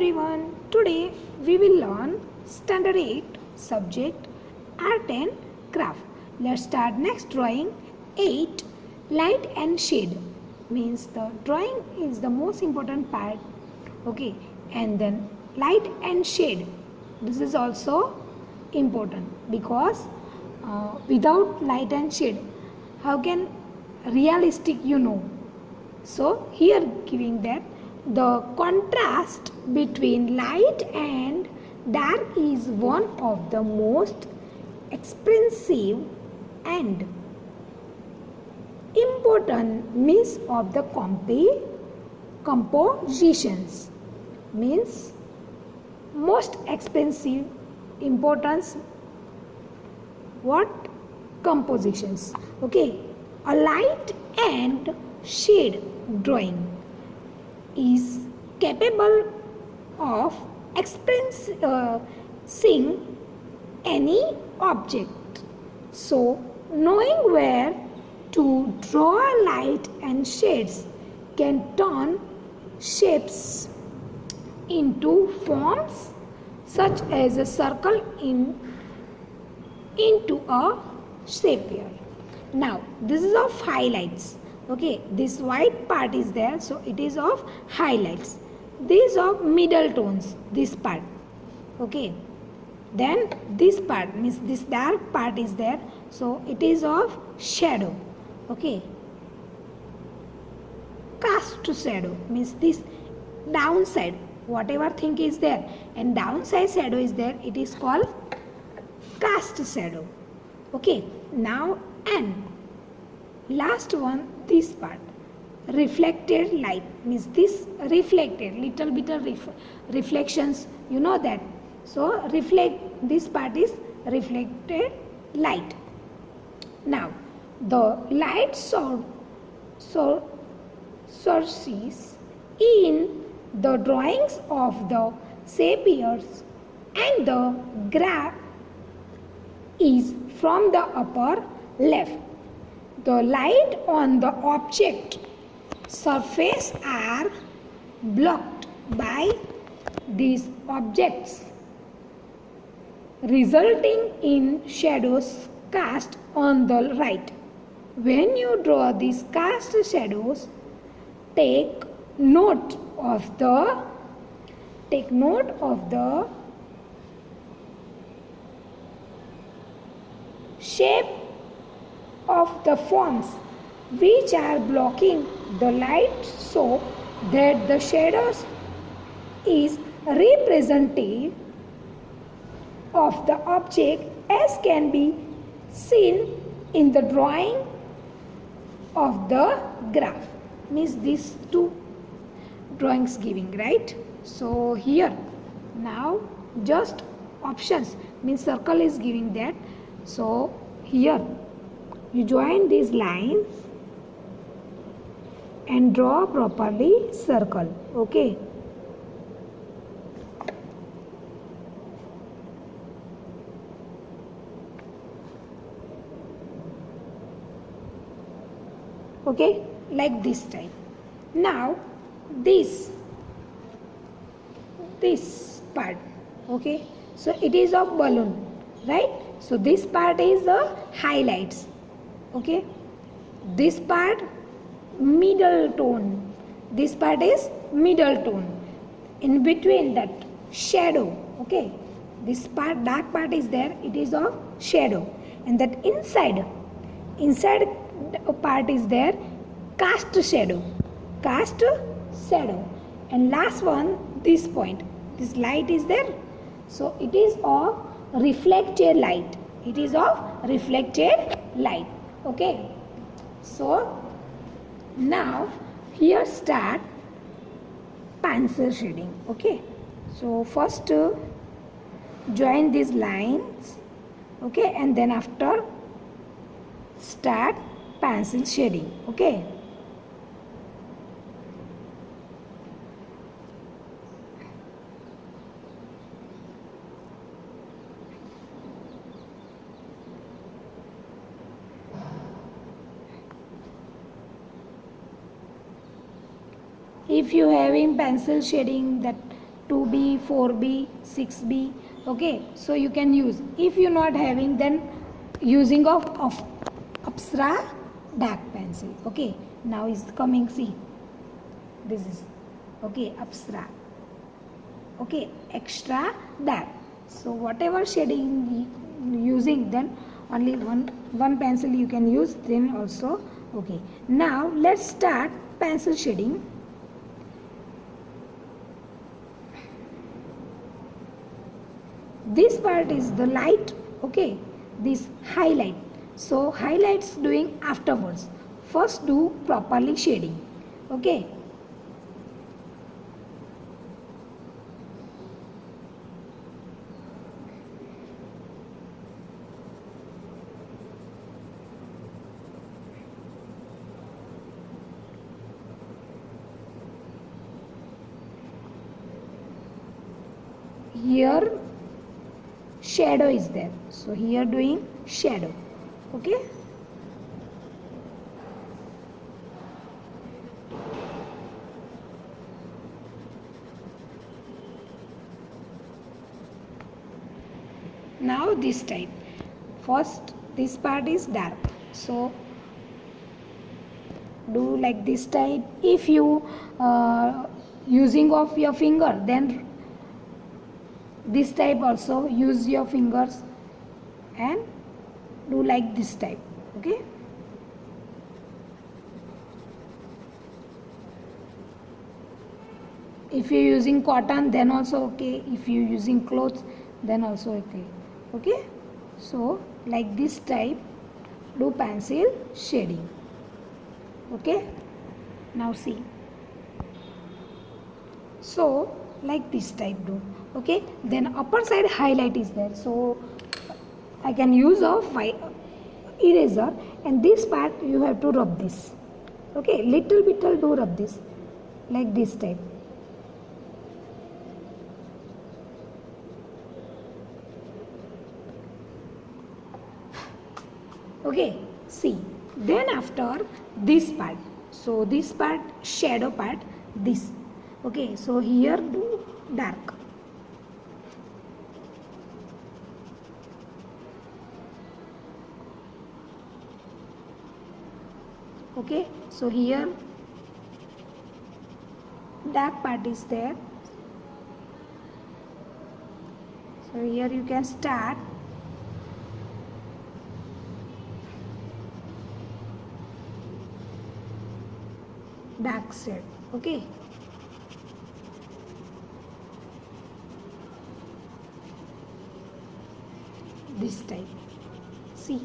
everyone, today we will learn Standard 8 subject Art and Craft. Let's start next drawing 8 Light and Shade. Means the drawing is the most important part. Okay, and then light and shade. This is also important because without light and shade, how can realistic So here giving that the contrast between light and dark is one of the most expensive and important means of the compositions. Means most expensive importance what compositions. Okay, a light and shade drawing is capable of expressing any object. So knowing where to draw light and shades can turn shapes into forms such as a circle into a sphere. Now this is of highlights. Okay, this white part is there, so it is of highlights. These of middle tones, this part. Okay, then this part means this dark part is there, so it is of shadow. Okay, cast shadow means this downside, whatever thing is there and downside shadow is there, it is called cast shadow. Okay, now and last one, this part reflected light means this reflected little bit of reflections, that. So this part is reflected light. Now the light sources in the drawings of the sapiers and the graph is from the upper left. The light on the object surface are blocked by these objects, resulting in shadows cast on the right. When you draw these cast shadows, take note of the shape of the forms which are blocking the light so that the shadows is representative of the object as can be seen in the drawing of the graph. Means these two drawings giving, right? So here now just options means circle is giving that. So here you join these lines and draw properly circle. Okay. Okay, like this type. Now this part. Okay, so it is of balloon, right? So this part is the highlights. Okay, this part middle tone, this part is middle tone, in between that shadow. Okay, this part dark part is there, it is of shadow, and that inside part is there cast shadow, and last one this point, this light is there, so it is of reflected light, Okay, so now here start pencil shading. Okay, so first join these lines. Okay, and then after start pencil shading. Okay, if you having pencil shading that 2B, 4B, 6B. Okay, so you can use. If you're not having, then using of Apsara dark pencil. Okay, now is coming, see, this is, okay, Apsara, okay, extra dark. So whatever shading using, then only one pencil you can use, then also. Okay, now let's start pencil shading. This part is the light, okay, this highlight. So highlights doing afterwards. First do properly shading. Okay, here shadow is there, so here doing shadow. Okay, now this type, first this part is dark, so do like this type. If you using of your finger, then this type also use your fingers and do like this type. Okay, if you're using cotton, then also okay. If you're using clothes, then also okay. Okay, so like this type do pencil shading. Okay, now see, so like this type do. Okay, then upper side highlight is there, so I can use a eraser, and this part you have to rub this. Okay, little bit I'll do rub this like this type. Okay, see, then after this part, so this part shadow part, this. Okay, so here do dark. Okay, so here dark part is there, so here you can start dark shade. Okay, this type, see,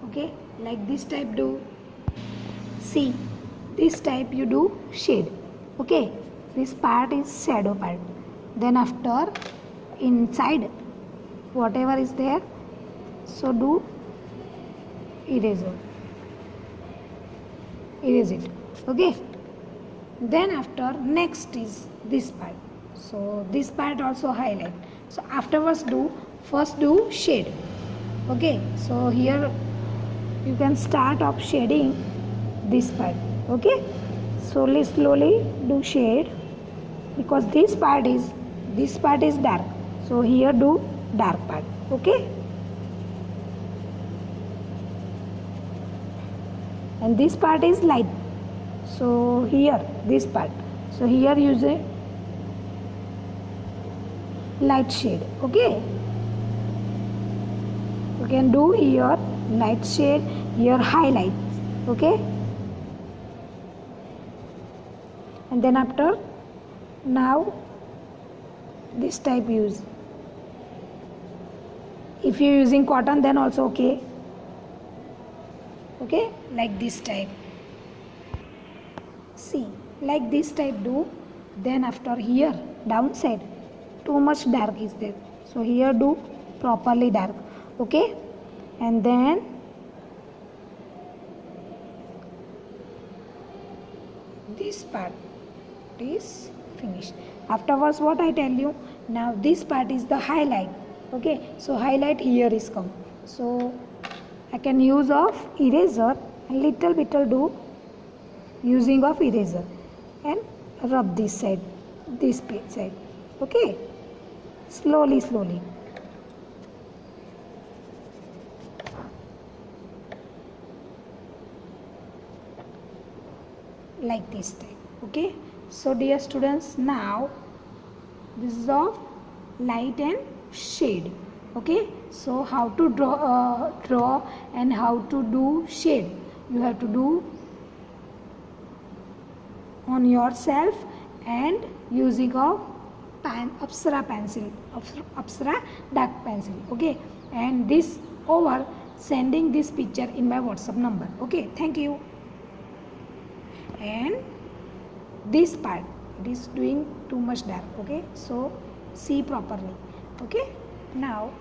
okay, like this type do. See, this type you do shade. Okay, this part is shadow part. Then after inside whatever is there, so do eraser, erase it. Okay, then after next is this part, so this part also highlight. So afterwards do, first do shade. Okay, so here you can start off shading this part. Okay, slowly do shade, because this part is dark, so here do dark part. Okay, and this part is light, so here this part, so here use a light shade. Okay, you can do here light shade, here highlights. Okay, and then after now this type use. If you're using cotton, then also okay. Okay, like this type, see, like this type do. Then after here downside too much dark is there, so here do properly dark. Okay, and then this part is finish. Afterwards what I tell you, now this part is the highlight. Okay, so highlight here is come. So I can use of eraser and little bit do using of eraser and rub this side, this side. Okay, slowly like this type. Okay, so dear students, now this is of light and shade. Okay, so how to draw and how to do shade, you have to do on yourself and using of Apsara pencil, Apsara dark pencil. Okay, and this over sending this picture in my WhatsApp number. Okay, thank you. And this part, it is doing too much dark. Okay, so see properly. Okay, now